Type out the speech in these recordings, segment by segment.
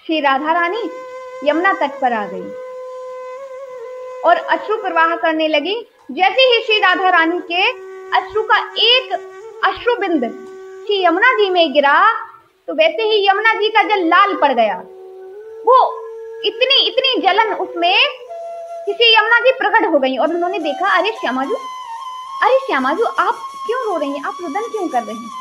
श्री राधा रानी यमुना तट पर आ गई और अश्रु प्रवाह करने लगी। जैसे ही श्री राधा रानी के अश्रु का एक अश्रु बिंद श्री यमुना जी में गिरा तो वैसे ही यमुना जी का जल लाल पड़ गया। वो इतनी इतनी जलन उसमें किसी यमुना जी प्रकट हो गई और उन्होंने देखा, अरे श्यामाजू आप क्यों रो रही हैं, आप रुदन क्यों कर रही हैं?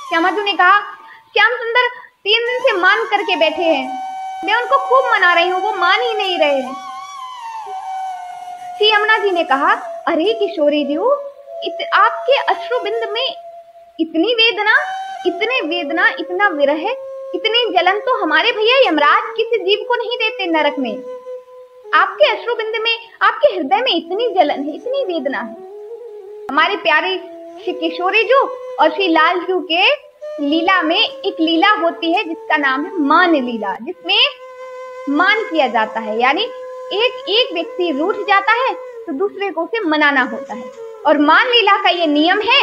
श्यामाजू ने कहा, श्याम सुंदर 3 दिन से मान करके बैठे हैं, मैं उनको खूब मना रही हूँ, वो मान ही नहीं रहे हैं। श्री यमुना जी ने कहा, अरे किशोरी जी, आपके अश्रु बिंद में इतनी वेदना, इतना विरह, इतनी जलन तो हमारे भैया यमराज किसी जीव को नहीं देते नरक में। आपके अश्रु बिंद में, आपके हृदय में इतनी जलन है, इतनी वेदना है। हमारे प्यारे श्री किशोरी जी और श्री लाल जी के लीला में एक लीला होती है जिसका नाम है मान लीला, जिसमें मान किया जाता है, यानी एक व्यक्ति रूठ जाता है तो दूसरे को उसे मनाना होता है। और मान लीला का ये नियम है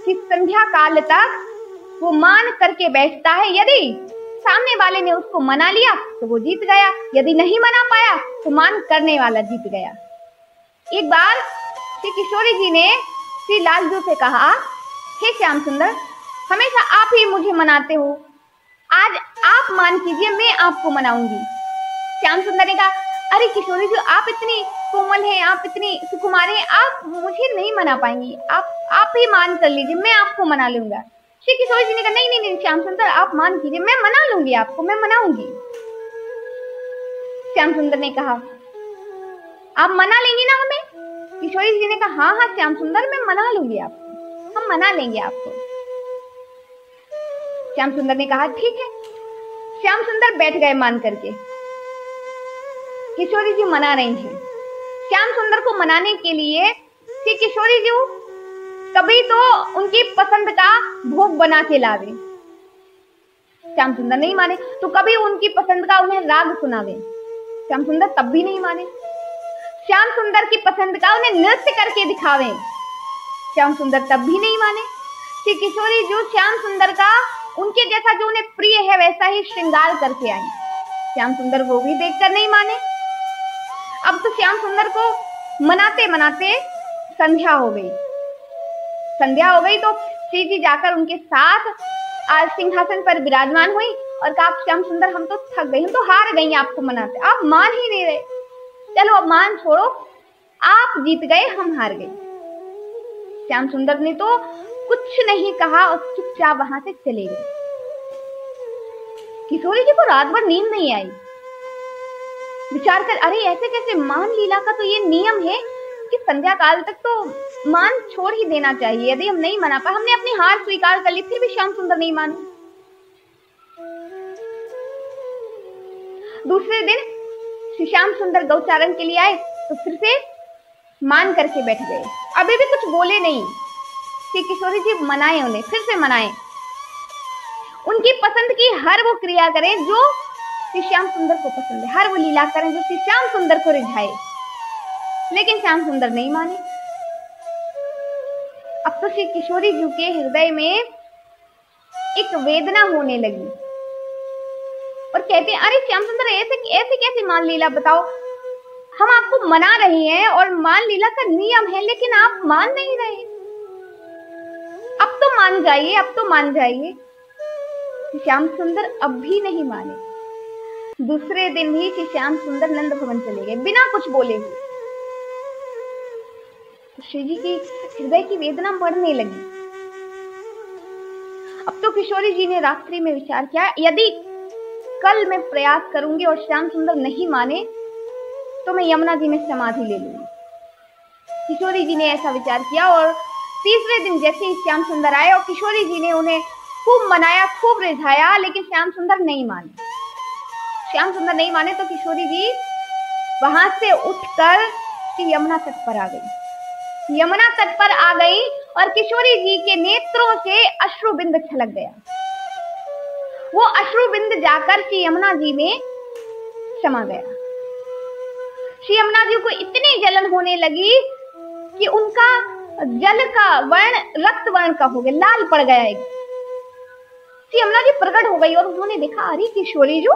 कि संध्या काल तक वो मान करके बैठता है। यदि सामने वाले ने उसको मना लिया तो वो जीत गया, यदि नहीं मना पाया तो मान करने वाला जीत गया। एक बार श्री किशोरी जी ने श्री लालजू से कहा, हे श्याम सुंदर, हमेशा आप ही मुझे मनाते हो, आज आप मान कीजिए, मैं आपको मनाऊंगी। श्याम सुंदर ने कहा, अरे किशोरी जी, आप इतनी कोमल हैं, आप इतनी सुकुमार हैं, आप मुझे नहीं मना पाएंगी, आप ही मान कर लीजिए, मैं आपको मना लूंगा। श्री किशोरी जी ने कहा, नहीं श्याम सुंदर, आप मान कीजिए, मैं मना लूंगी आपको, मैं मनाऊंगी। श्याम सुंदर ने कहा, आप मना लेंगी ना हमें? किशोरी जी ने कहा, हाँ श्याम सुंदर, मैं मना लूंगी आपको, हम मना लेंगे आपको। श्याम सुंदर ने कहा, ठीक है। श्याम सुंदर बैठ गए मान करके। किशोरी जी मना रही हैं। श्याम सुंदर को मनाने के लिए श्री किशोरी जी कभी तो उनकी पसंद का भोग बना के लावे, श्याम सुंदर नहीं माने, तो कभी उनकी पसंद का उन्हें राग सुनावे, श्याम सुंदर तब भी नहीं माने। श्याम सुंदर की पसंद का उन्हें नृत्य करके दिखावे, श्याम सुंदर तब भी नहीं माने। श्री किशोरी जी श्याम सुंदर का उनके जैसा जो उन्हें प्रिय है वैसा ही श्रृंगार करके आई, श्याम सुंदर वो भी देखकर नहीं माने। अब तो श्याम सुंदर को मनाते मनाते संध्या हो गई। संध्या हो गई तो श्री जी जाकर उनके साथ आज सिंहासन पर विराजमान हुई और कहा, श्याम सुंदर, हम तो थक गई, हम तो हार गई आपको मनाते, आप मान ही नहीं रहे, चलो अब मान छोड़ो, आप जीत गए, हम हार गए। श्याम सुंदर ने तो कुछ नहीं कहा और चुपचाप वहां से चले गए। किशोरी जी को रात भर नींद नहीं आई। विचार कर, अरे ऐसे कैसे, मान लीला का तो ये नियम है कि संध्या काल तक तो मान छोड़ ही देना चाहिए, यदि हम नहीं मना पाए, हमने अपनी हार स्वीकार कर ली, फिर भी श्याम सुंदर नहीं माने। दूसरे दिन श्री श्याम सुंदर गौचारण के लिए आए तो फिर से मान करके बैठ गए, अभी भी कुछ बोले नहीं। श्री किशोरी जी मनाए, उन्हें फिर से मनाए, उनकी पसंद की हर वो क्रिया करें जो श्री श्याम सुंदर को पसंद है, हर वो लीला करें जो श्री श्याम सुंदर को रिझाए, लेकिन श्याम सुंदर नहीं माने। अब तो श्री किशोरी जी के हृदय में एक वेदना होने लगी और कहते हैं, अरे श्याम सुंदर, ऐसे कैसे मान लीला, बताओ, हम आपको मना रहे हैं और मान लीला का नियम है, लेकिन आप मान नहीं रहे, अब तो मान जाइए, अब तो मान जाइए। श्याम सुंदर अब भी नहीं माने। दूसरे दिन ही श्री श्याम सुंदर नंद भवन चले गए बिना कुछ बोले हुए। श्री जी की हृदय की वेदना बढ़ने लगी। अब तो किशोरी जी ने रात्रि में विचार किया, यदि कल मैं प्रयास करूंगी और श्याम सुंदर नहीं माने तो मैं यमुना जी में समाधि ले लूंगी। किशोरी जी ने ऐसा विचार किया और तीसरे दिन जैसे ही श्याम सुंदर आए और किशोरी जी ने उन्हें खूब मनाया, खूब रिझाया, लेकिन श्याम सुंदर नहीं माने। श्याम सुंदर नहीं माने तो किशोरी जी वहां से उठकर यमुना तट पर आ गई। यमुना तट पर आ गई और किशोरी जी के नेत्रों से अश्रुबिंद छलक गया। वो अश्रुबिंद जाकर श्री यमुना जी में समा गया। श्री यमुना जी को इतनी जलन होने लगी कि उनका जल का वर्ण रक्त वर्ण का हो गया, लाल पड़ गया। एक श्री यमुना जी प्रकट हो गई और उन्होंने देखा, अरे किशोरी जी,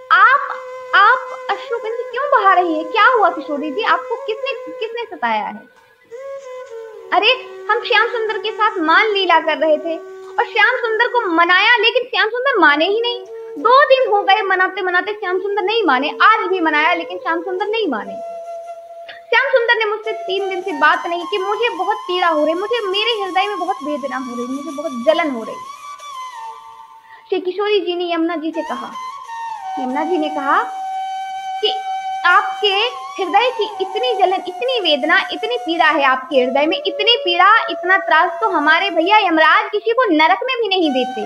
आप अश्रुबिंद क्यों बहा रही है? क्या हुआ किशोरी जी? आपको किसने सताया है? अरे हम श्याम सुंदर के साथ मान लीला कर रहे थे और श्याम सुंदर को मनाया, लेकिन श्याम सुंदर माने ही नहीं। 2 दिन हो गए मनाते मनाते, श्याम सुंदर नहीं माने। आज भी मनाया लेकिन श्याम सुंदर नहीं माने। श्याम सुंदर ने मुझसे 3 दिन से बात नहीं की। मुझे बहुत पीड़ा हो रही, मुझे मेरे हृदय में बहुत वेदना हो रही, मुझे बहुत जलन हो रही। श्री किशोरी जी ने यमुना जी से कहा, यमुना जी ने कहा कि आपके हृदय की इतनी जलन, इतनी वेदना, इतनी पीड़ा है आपके हृदय में, इतनी पीड़ा, इतना त्रास तो हमारे भैया यमराज किसी को नरक में भी नहीं देते।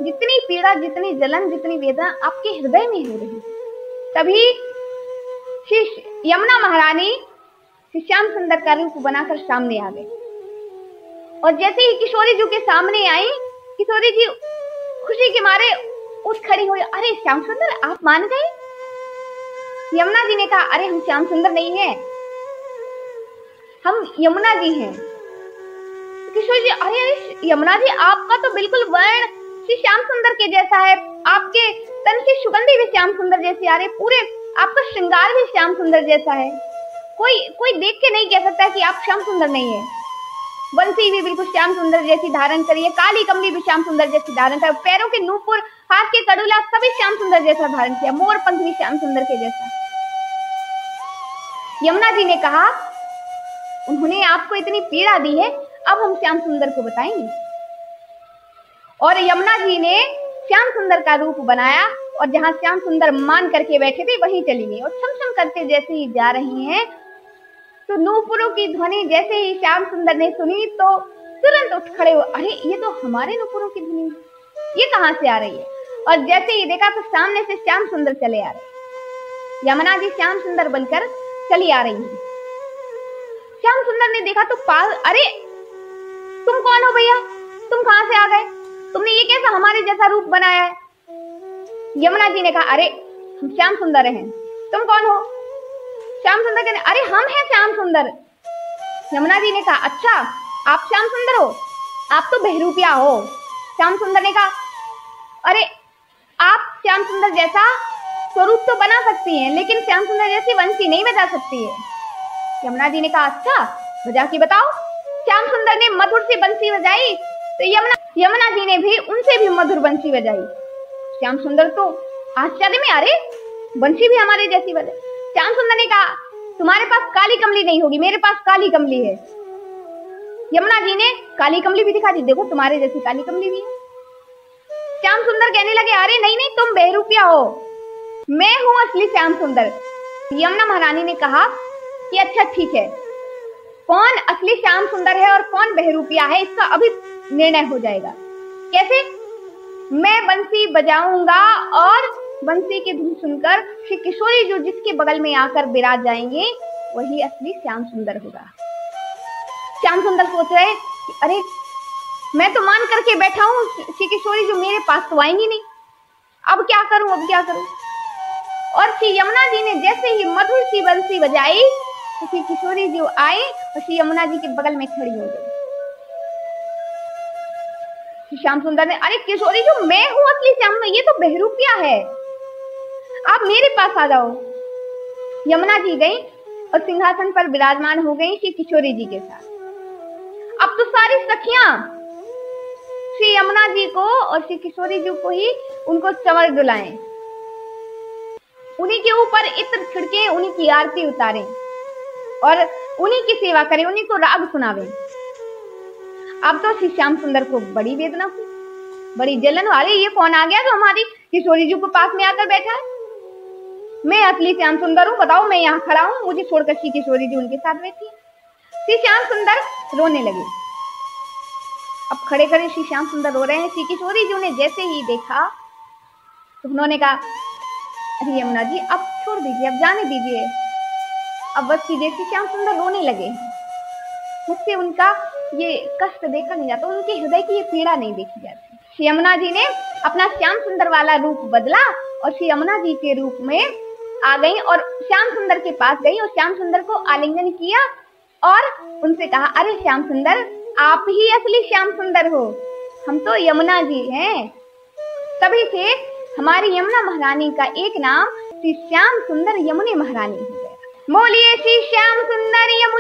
जितनी पीड़ा, जितनी जलन, जितनी वेदना आपके हृदय में हो रही। तभी श्री यमुना महारानी श्री श्याम सुंदर का रूप बनाकर सामने आ गई और जैसे ही किशोरी जी के सामने आई, किशोरी जी खुशी के मारे उठ खड़ी हुई। अरे श्याम सुंदर, आप मान गए? यमुना जी ने कहा, अरे हम श्याम सुंदर नहीं हैं, हम यमुना जी हैं। किशोरी जी, अरे यमुना जी, आपका तो बिल्कुल वर्ण श्री श्याम सुंदर के जैसा है, आपके तन की सुगंधी भी श्याम सुंदर जैसी आ रही, पूरे आपका श्रृंगार भी श्याम सुंदर जैसा है। कोई देख के नहीं कह सकता कि आप श्याम सुंदर नहीं है। बंसी भी बिल्कुल श्याम सुंदर जैसी धारण करी है, काली कमली भी श्याम सुंदर जैसी धारण कर, पैरों के नूपुर, हाथ के कड़ूला सभी श्याम सुंदर जैसा धारण किया, मोर पंख भी श्याम सुंदर के जैसा। यमुना जी ने कहा, उन्होंने आपको इतनी पीड़ा दी है, अब हम श्याम सुंदर को बताएंगे। और यमुना जी ने श्याम सुंदर का रूप बनाया और जहां श्याम सुंदर मान करके बैठे थे वहीं चली गई और छम छम करते जैसे ही जा रही हैं तो नूपुरों की ध्वनि जैसे ही श्याम सुंदर ने सुनी तो तुरंत उठ खड़े हुए। अरे ये तो हमारे नूपुरों की ध्वनि है, ये कहां से आ रही है? और जैसे ही देखा तो सामने से श्याम सुंदर चले आ रहे। यमुना जी श्याम सुंदर बनकर चली आ रही हैं। श्याम सुंदर ने देखा तो पास, अरे तुम कौन हो भैया? तुम कहां से आ गए? तुमने ये कैसा हमारे जैसा रूप बनाया है? यमुना जी ने कहा, अरे हम श्याम सुंदर हैं, तुम कौन हो? श्याम सुंदर कहने, अरे हम हैं श्याम सुंदर। यमुना जी ने कहा, अच्छा आप श्याम सुंदर हो, आप तो बहरूपिया हो। श्याम सुंदर ने कहा, अरे आप श्याम सुंदर जैसा स्वरूप तो बना सकती हैं, लेकिन श्याम सुंदर जैसी बंसी नहीं बजा सकती है। यमुना जी ने कहा, अच्छा बजा के बताओ। श्याम सुंदर ने मधुर सी बंसी बजाई तो यमुना जी ने भी उनसे भी मधुर बंसी बजाई। श्याम सुंदर तो आश्चर्य में, अरे बंसी भी हमारे जैसी बजाई। श्याम सुंदर ने कहा, तुम्हारे पास काली कमली नहीं होगी, मेरे पास काली कमली है। यमुना जी ने काली कमली भी दिखा दी, देखो तुम्हारे जैसी काली कमली भी है। श्याम सुंदर कहने लगे, अरे नहीं नहीं, तुम बहरूपिया हो, मैं हूं असली श्याम सुंदर। यमुना महारानी ने कहा कि अच्छा ठीक है, कौन असली श्याम सुंदर है और कौन बहरूपिया है इसका अभी निर्णय हो जाएगा। कैसे? मैं बंसी बजाऊंगा और बंसी की धुन सुनकर श्री किशोरी जो जिसके बगल में आकर विराज जाएंगे वही असली श्याम सुंदर होगा। श्याम सुंदर सोच रहे कि अरे मैं तो मान करके बैठा हूं, श्री किशोरी जो मेरे पास तो आएंगी नहीं, अब क्या करूं, अब क्या करूं। और श्री यमुना जी ने जैसे ही मधुर सी बंसी बजाई तो श्री किशोरी जी आए और श्री यमुना जी के बगल में खड़ी हो गई। श्याम सुंदर ने, अरे किशोरी जो मैं हूं असली श्याम, ये तो बहरूपिया है, आप मेरे पास आ जाओ। यमुना जी गई और सिंहासन पर विराजमान हो गई श्री किशोरी जी के साथ। अब तो सारी सखियां श्री यमुना जी को और श्री किशोरी जी को ही उनको चंवर डुलाएं, उन्हीं के ऊपर इत्र छिड़के, उन्हीं की आरती उतारें और उन्हीं की सेवा करें, उन्हीं को राग सुनावें। अब तो श्री श्याम सुंदर को बड़ी वेदना हुई, बड़ी जलन। अरे ये कौन आ गया जो हमारी किशोरी जी को पास में आकर बैठा है? मैं असली श्याम सुंदर हूँ, बताओ मैं यहाँ खड़ा हूँ, मुझे छोड़कर श्री किशोरी जी उनके साथ बैठी है। श्री श्याम सुंदर रोने लगे। अब खड़े खड़े श्री श्याम सुंदर रो रहे हैं। श्री किशोरी जी ने जैसे ही देखा तो उन्होंने कहा, अरे यमुना जी अब छोड़ दीजिए, अब जाने दीजिए, अब बस कीजिए। श्री श्याम सुंदर रोने लगे। मुझसे उनका ये कष्ट देखा नहीं जाता, उनके हृदय की ये पीड़ा नहीं देखी जाती। श्री यमुना जी ने अपना श्याम सुंदर वाला रूप बदला और श्री यमुना जी के रूप में आ गई और श्याम सुंदर के पास गई और श्याम सुंदर को आलिंगन किया और उनसे कहा, अरे श्याम सुंदर आप ही असली श्याम सुंदर हो, हम तो यमुना जी हैं। तभी से हमारी यमुना महारानी का एक नाम श्री श्याम सुंदर यमुने महारानी हो गया। बोलिए श्री श्याम सुंदर यमुने